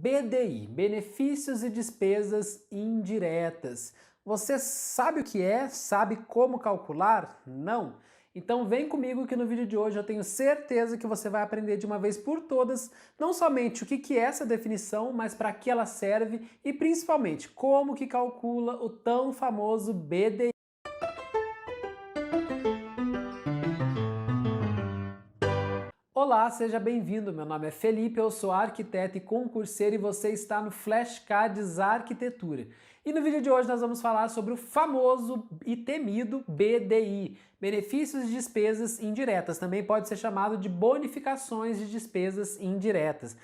BDI, benefícios e despesas indiretas. Você sabe o que é? Sabe como calcular? Não? Então vem comigo que no vídeo de hoje eu tenho certeza que você vai aprender de uma vez por todas, não somente o que é essa definição, mas para que ela serve e principalmente como que calcula o tão famoso BDI. Olá, seja bem-vindo. Meu nome é Felipe, eu sou arquiteto e concurseiro e você está no Flashcards Arquitetura. E no vídeo de hoje nós vamos falar sobre o famoso e temido BDI, benefícios e despesas indiretas. Também pode ser chamado de bonificações de despesas indiretas.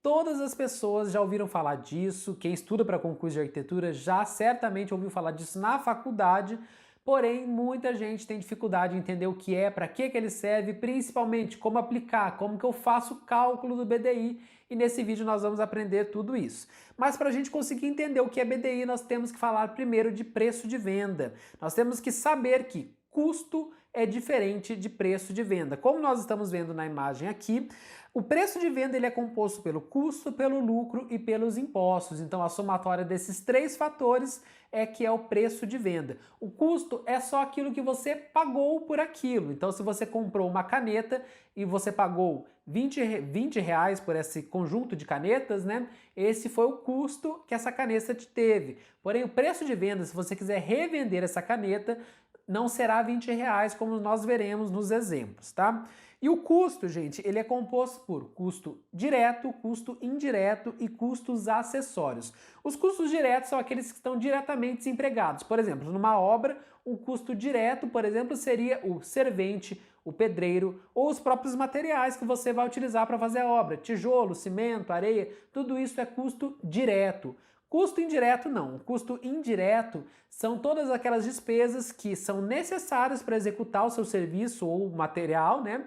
Todas as pessoas já ouviram falar disso, quem estuda para concurso de arquitetura já certamente ouviu falar disso na faculdade. Porém, muita gente tem dificuldade em entender o que é, para que ele serve, principalmente como aplicar, como que eu faço o cálculo do BDI, e nesse vídeo nós vamos aprender tudo isso. Mas para a gente conseguir entender o que é BDI, nós temos que falar primeiro de preço de venda. Nós temos que saber que custo é diferente de preço de venda. Como nós estamos vendo na imagem aqui, o preço de venda ele é composto pelo custo, pelo lucro e pelos impostos. Então a somatória desses três fatores é que é o preço de venda. O custo é só aquilo que você pagou por aquilo. Então se você comprou uma caneta e você pagou 20 reais por esse conjunto de canetas, né? Esse foi o custo que essa caneta te teve. Porém, o preço de venda, se você quiser revender essa caneta, não será 20 reais, como nós veremos nos exemplos, tá? E o custo, gente, ele é composto por custo direto, custo indireto e custos acessórios. Os custos diretos são aqueles que estão diretamente empregados. Por exemplo, numa obra, um custo direto, por exemplo, seria o servente, o pedreiro ou os próprios materiais que você vai utilizar para fazer a obra. Tijolo, cimento, areia, tudo isso é custo direto. Custo indireto não. O custo indireto são todas aquelas despesas que são necessárias para executar o seu serviço ou material, né?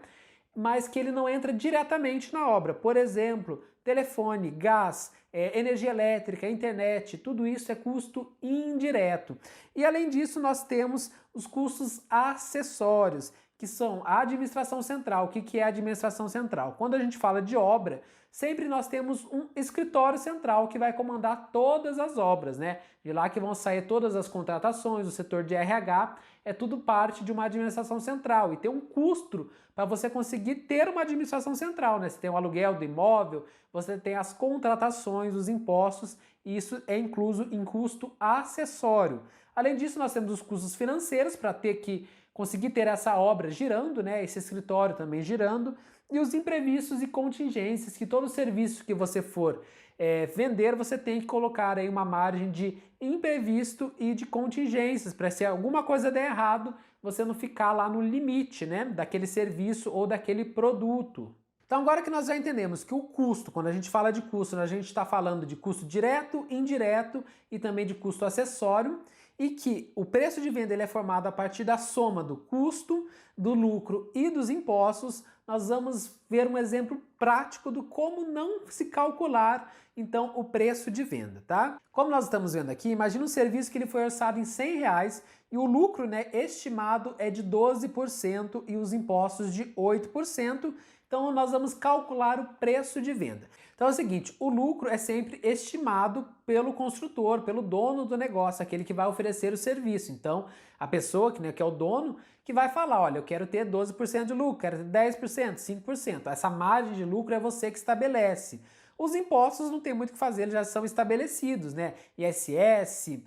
Mas que ele não entra diretamente na obra. Por exemplo, telefone, gás, energia elétrica, internet, tudo isso é custo indireto. E além disso, nós temos os custos acessórios, que são a administração central. O que é a administração central? Quando a gente fala de obra, sempre nós temos um escritório central que vai comandar todas as obras, né? De lá que vão sair todas as contratações, o setor de RH, é tudo parte de uma administração central e tem um custo para você conseguir ter uma administração central, né? Você tem o aluguel do imóvel, você tem as contratações, os impostos, e isso é incluso em custo acessório. Além disso, nós temos os custos financeiros para ter que conseguir ter essa obra girando, né, esse escritório também girando, e os imprevistos e contingências, que todo serviço que você for vender, você tem que colocar aí uma margem de imprevisto e de contingências, para se alguma coisa der errado, você não ficar lá no limite, né, daquele serviço ou daquele produto. Então agora que nós já entendemos que o custo, quando a gente fala de custo, a gente está falando de custo direto, indireto e também de custo acessório, e que o preço de venda ele é formado a partir da soma do custo, do lucro e dos impostos, nós vamos ver um exemplo prático do como não se calcular, então, o preço de venda, tá? Como nós estamos vendo aqui, imagina um serviço que ele foi orçado em 100 reais e o lucro, né, estimado é de 12% e os impostos de 8%. Então nós vamos calcular o preço de venda. Então é o seguinte, o lucro é sempre estimado pelo construtor, pelo dono do negócio, aquele que vai oferecer o serviço. Então a pessoa que é o dono, que vai falar, olha, eu quero ter 12% de lucro, quero ter 10%, 5%. Essa margem de lucro é você que estabelece. Os impostos não tem muito o que fazer, eles já são estabelecidos, né? ISS,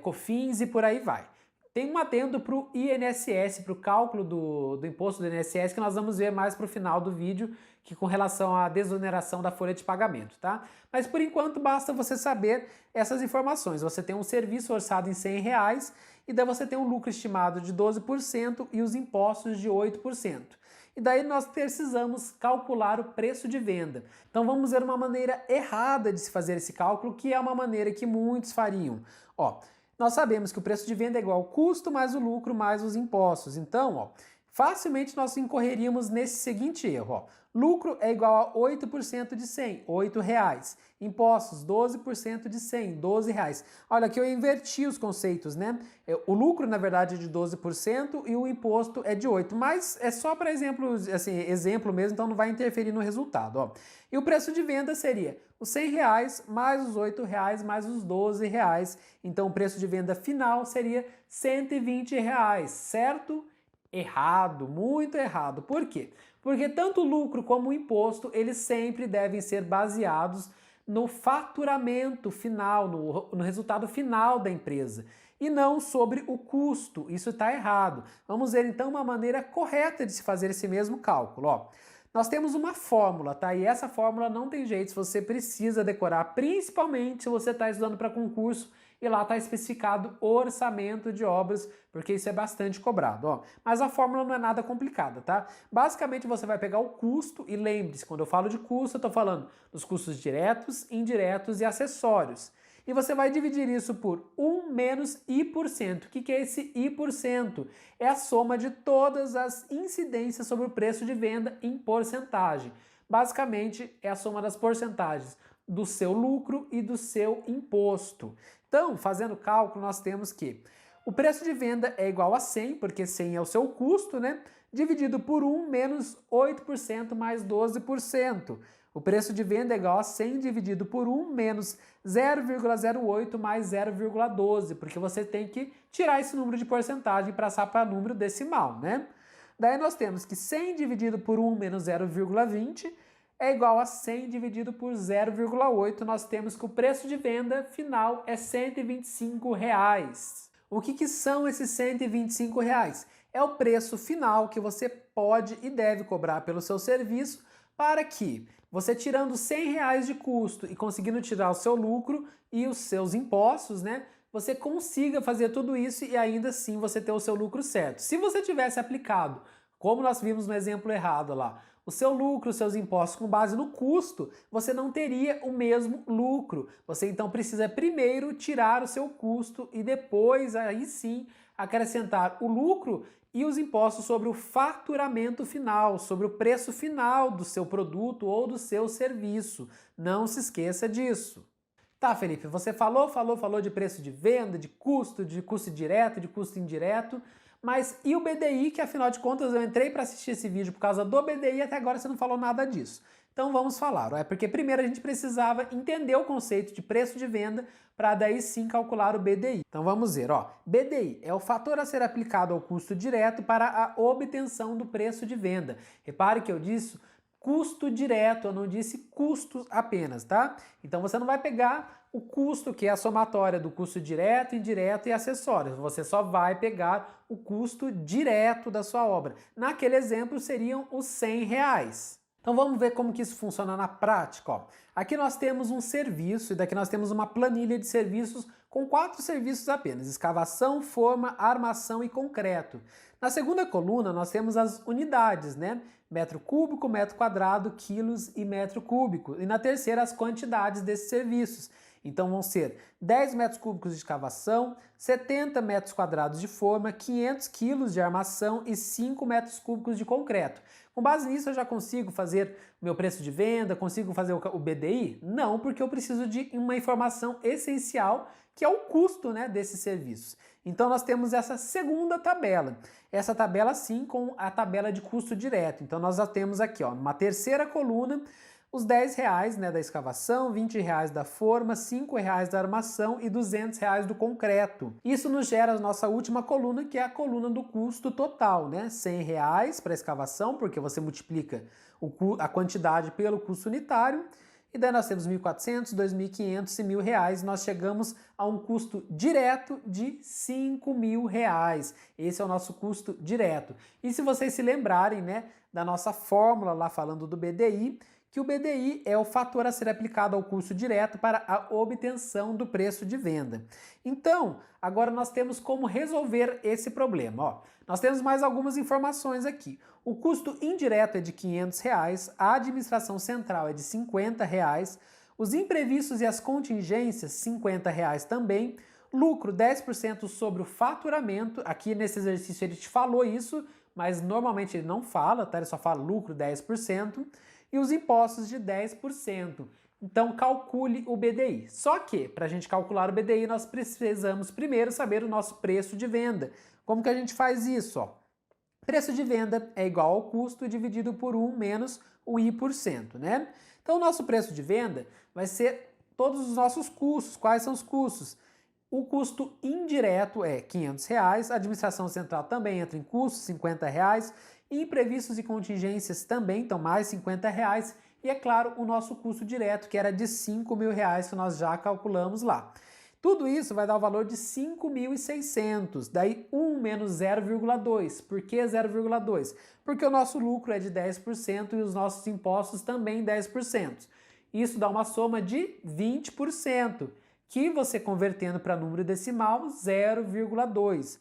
COFINS e por aí vai. Tem um adendo para o INSS, para o cálculo do imposto do INSS, que nós vamos ver mais para o final do vídeo, que com relação à desoneração da folha de pagamento, tá? Mas por enquanto basta você saber essas informações. Você tem um serviço orçado em 100 reais e daí você tem um lucro estimado de 12% e os impostos de 8%. E daí nós precisamos calcular o preço de venda. Então vamos ver uma maneira errada de se fazer esse cálculo, que é uma maneira que muitos fariam. Ó, nós sabemos que o preço de venda é igual ao custo mais o lucro mais os impostos. Então, ó, facilmente nós incorreríamos nesse seguinte erro. Ó. Lucro é igual a 8% de 100, R$8. Impostos, 12% de 100, R$12. Olha, aqui eu inverti os conceitos, né? O lucro, na verdade, é de 12% e o imposto é de 8%. Mas é só para exemplo, assim, exemplo mesmo, então não vai interferir no resultado. Ó. E o preço de venda seria os R$100 mais os R$8 mais os R$12. Então o preço de venda final seria R$120, certo? Errado, muito errado. Por quê? Porque tanto o lucro como o imposto, eles sempre devem ser baseados no faturamento final, no resultado final da empresa, e não sobre o custo. Isso está errado. Vamos ver então uma maneira correta de se fazer esse mesmo cálculo. Ó. Nós temos uma fórmula, tá? E essa fórmula não tem jeito, você precisa decorar, principalmente se você está estudando para concurso e lá está especificado orçamento de obras, porque isso é bastante cobrado, ó. Mas a fórmula não é nada complicada, tá? Basicamente você vai pegar o custo e lembre-se, quando eu falo de custo, eu estou falando dos custos diretos, indiretos e acessórios. E você vai dividir isso por 1 menos I%. O que é esse I%? É a soma de todas as incidências sobre o preço de venda em porcentagem. Basicamente, é a soma das porcentagens do seu lucro e do seu imposto. Então, fazendo o cálculo, nós temos que o preço de venda é igual a 100, porque 100 é o seu custo, né? Dividido por 1 menos 8% mais 12%. O preço de venda é igual a 100 dividido por 1 menos 0,08 mais 0,12, porque você tem que tirar esse número de porcentagem para passar para número decimal, né? Daí nós temos que 100 dividido por 1 menos 0,20 é igual a 100 dividido por 0,8. Nós temos que o preço de venda final é R$125. O que são esses R$125? É o preço final que você pode e deve cobrar pelo seu serviço para que você tirando R$100 de custo e conseguindo tirar o seu lucro e os seus impostos, né? Você consiga fazer tudo isso e ainda assim você ter o seu lucro certo. Se você tivesse aplicado, como nós vimos no exemplo errado lá, o seu lucro, os seus impostos com base no custo, você não teria o mesmo lucro. Você então precisa primeiro tirar o seu custo e depois aí sim acrescentar o lucro e os impostos sobre o faturamento final, sobre o preço final do seu produto ou do seu serviço. Não se esqueça disso. Tá, Felipe, você falou de preço de venda, de custo direto, de custo indireto, mas e o BDI, que afinal de contas eu entrei para assistir esse vídeo por causa do BDI e até agora você não falou nada disso. Então vamos falar, é porque primeiro a gente precisava entender o conceito de preço de venda para daí sim calcular o BDI. Então vamos ver, ó, BDI é o fator a ser aplicado ao custo direto para a obtenção do preço de venda. Repare que eu disse custo direto, eu não disse custos apenas, tá? Então você não vai pegar o custo, que é a somatória do custo direto, indireto e acessórios. Você só vai pegar o custo direto da sua obra. Naquele exemplo seriam os R$100. Então vamos ver como que isso funciona na prática. Ó. Aqui nós temos um serviço e daqui nós temos uma planilha de serviços com 4 serviços apenas: escavação, forma, armação e concreto. Na segunda coluna nós temos as unidades, né? Metro cúbico, metro quadrado, quilos e metro cúbico. E na terceira as quantidades desses serviços. Então vão ser 10 metros cúbicos de escavação, 70 metros quadrados de forma, 500 quilos de armação e 5 metros cúbicos de concreto. Com base nisso eu já consigo fazer o meu preço de venda, consigo fazer o BDI? Não, porque eu preciso de uma informação essencial, que é o custo, né, desses serviços. Então nós temos essa segunda tabela. Essa tabela sim com a tabela de custo direto. Então nós já temos aqui, ó, uma terceira coluna, os R$10, né, da escavação, R$20 da forma, R$5 da armação e R$200 do concreto. Isso nos gera a nossa última coluna, que é a coluna do custo total, né? R$100 para a escavação, porque você multiplica a quantidade pelo custo unitário, e daí nós temos 1.400, 2.500 e R$1.000, nós chegamos a um custo direto de R$5.000. Esse é o nosso custo direto. E se vocês se lembrarem, né, da nossa fórmula lá falando do BDI, que o BDI é o fator a ser aplicado ao custo direto para a obtenção do preço de venda. Então, agora nós temos como resolver esse problema. Ó, nós temos mais algumas informações aqui. O custo indireto é de R$500, a administração central é de R$50, os imprevistos e as contingências R$50 também, lucro 10% sobre o faturamento, aqui nesse exercício ele te falou isso, mas normalmente ele não fala, tá? Ele só fala lucro 10% e os impostos de 10%. Então calcule o BDI. Só que, para a gente calcular o BDI, nós precisamos primeiro saber o nosso preço de venda. Como que a gente faz isso? Ó? Preço de venda é igual ao custo dividido por 1 menos o I%, né? Então o nosso preço de venda vai ser todos os nossos custos. Quais são os custos? O custo indireto é R$500, a administração central também entra em custos, R$50, imprevistos e contingências também, então mais R$50, e é claro, o nosso custo direto, que era de R$5.000, que nós já calculamos lá. Tudo isso vai dar o valor de 5.600, daí 1 menos 0,2. Por que 0,2? Porque o nosso lucro é de 10% e os nossos impostos também 10%. Isso dá uma soma de 20%, que você convertendo para número decimal, 0,2.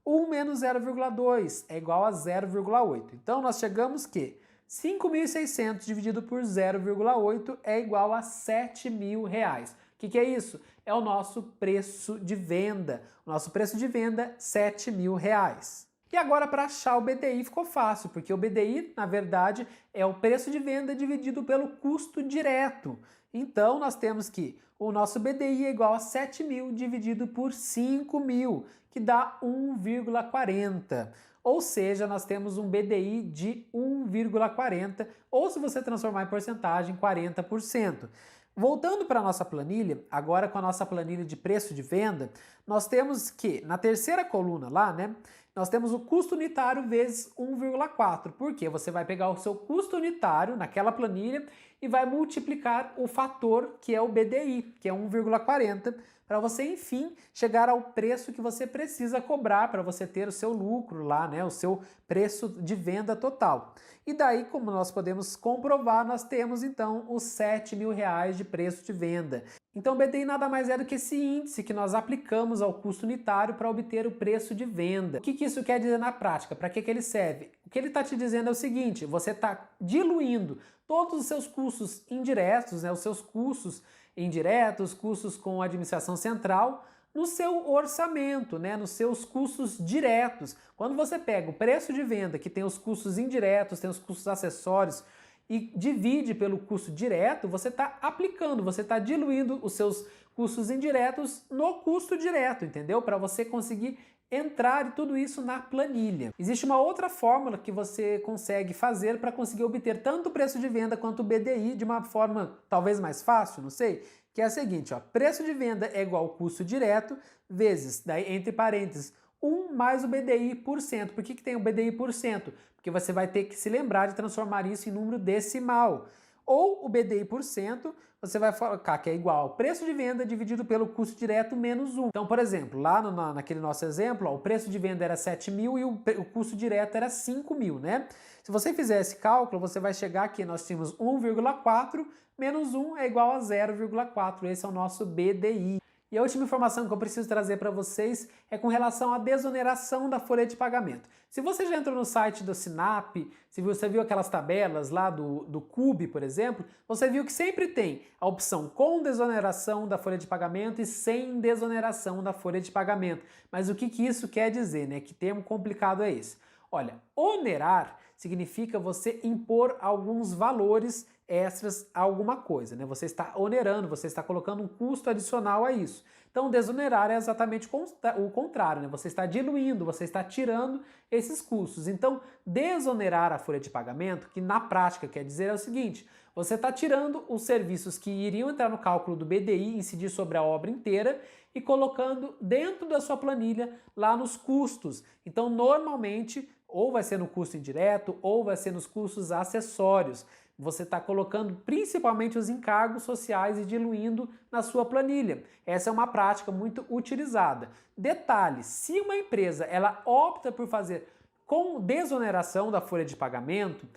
1 menos 0,2 é igual a 0,8. Então nós chegamos que 5.600 dividido por 0,8 é igual a R$7.000. O que é isso? É o nosso preço de venda. O nosso preço de venda, R$7.000. E agora para achar o BDI ficou fácil, porque o BDI, na verdade, é o preço de venda dividido pelo custo direto. Então nós temos que o nosso BDI é igual a 7.000 dividido por 5.000, que dá 1,40. Ou seja, nós temos um BDI de 1,40, ou se você transformar em porcentagem, 40%. Voltando para a nossa planilha, agora com a nossa planilha de preço de venda, nós temos que, na terceira coluna lá, né, nós temos o custo unitário vezes 1,4. Por quê? Você vai pegar o seu custo unitário naquela planilha e vai multiplicar o fator que é o BDI, que é 1,40, para você, enfim, chegar ao preço que você precisa cobrar para você ter o seu lucro lá, né, o seu preço de venda total. E daí, como nós podemos comprovar, nós temos então os R$7.000 de preço de venda. Então o BDI nada mais é do que esse índice que nós aplicamos ao custo unitário para obter o preço de venda. O que isso quer dizer na prática? Para que ele serve? O que ele está te dizendo é o seguinte: você está diluindo todos os seus custos indiretos, né, os seus custos indiretos, custos com a administração central, no seu orçamento, né, nos seus custos diretos. Quando você pega o preço de venda, que tem os custos indiretos, tem os custos acessórios, e divide pelo custo direto, você está aplicando, você está diluindo os seus custos indiretos no custo direto, entendeu? Para você conseguir entrar e tudo isso na planilha. Existe uma outra fórmula que você consegue fazer para conseguir obter tanto o preço de venda quanto o BDI de uma forma talvez mais fácil, não sei, que é a seguinte, ó, preço de venda é igual ao custo direto vezes, daí entre parênteses, 1 mais o BDI por cento. Por que tem o BDI por cento? Porque você vai ter que se lembrar de transformar isso em número decimal. Ou o BDI por cento, você vai colocar que é igual ao preço de venda dividido pelo custo direto menos 1. Então, por exemplo, lá naquele nosso exemplo, ó, o preço de venda era 7.000 e o custo direto era 5.000, né? Se você fizer esse cálculo, você vai chegar aqui, nós tínhamos 1,4 menos 1 é igual a 0,4. Esse é o nosso BDI. E a última informação que eu preciso trazer para vocês é com relação à desoneração da folha de pagamento. Se você já entrou no site do Sinap, se você viu aquelas tabelas lá do CUB, por exemplo, você viu que sempre tem a opção com desoneração da folha de pagamento e sem desoneração da folha de pagamento. Mas o que isso quer dizer, né? Que termo complicado é esse? Olha, onerar significa você impor alguns valores extras a alguma coisa, né? Você está onerando, você está colocando um custo adicional a isso. Então, desonerar é exatamente o contrário, né? Você está diluindo, você está tirando esses custos. Então, desonerar a folha de pagamento, que na prática quer dizer é o seguinte: você está tirando os serviços que iriam entrar no cálculo do BDI, incidir sobre a obra inteira, e colocando dentro da sua planilha lá nos custos. Então, normalmente, ou vai ser no custo indireto, ou vai ser nos custos acessórios. Você está colocando principalmente os encargos sociais e diluindo na sua planilha. Essa é uma prática muito utilizada. Detalhe, se uma empresa ela opta por fazer com desoneração da folha de pagamento,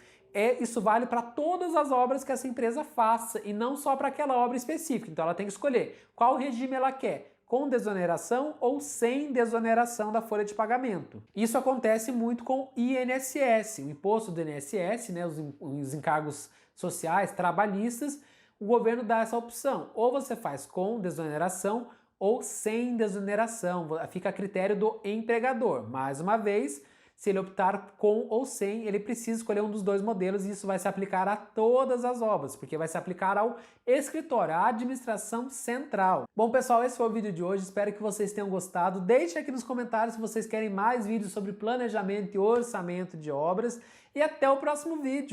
isso vale para todas as obras que essa empresa faça e não só para aquela obra específica. Então ela tem que escolher qual regime ela quer, com desoneração ou sem desoneração da folha de pagamento. Isso acontece muito com o INSS, o imposto do INSS, né, os encargos sociais, trabalhistas. O governo dá essa opção, ou você faz com desoneração ou sem desoneração, fica a critério do empregador. Mais uma vez, Se ele optar com ou sem, ele precisa escolher um dos dois modelos e isso vai se aplicar a todas as obras, porque vai se aplicar ao escritório, à administração central. Bom, pessoal, esse foi o vídeo de hoje. Espero que vocês tenham gostado. Deixe aqui nos comentários se vocês querem mais vídeos sobre planejamento e orçamento de obras. E até o próximo vídeo.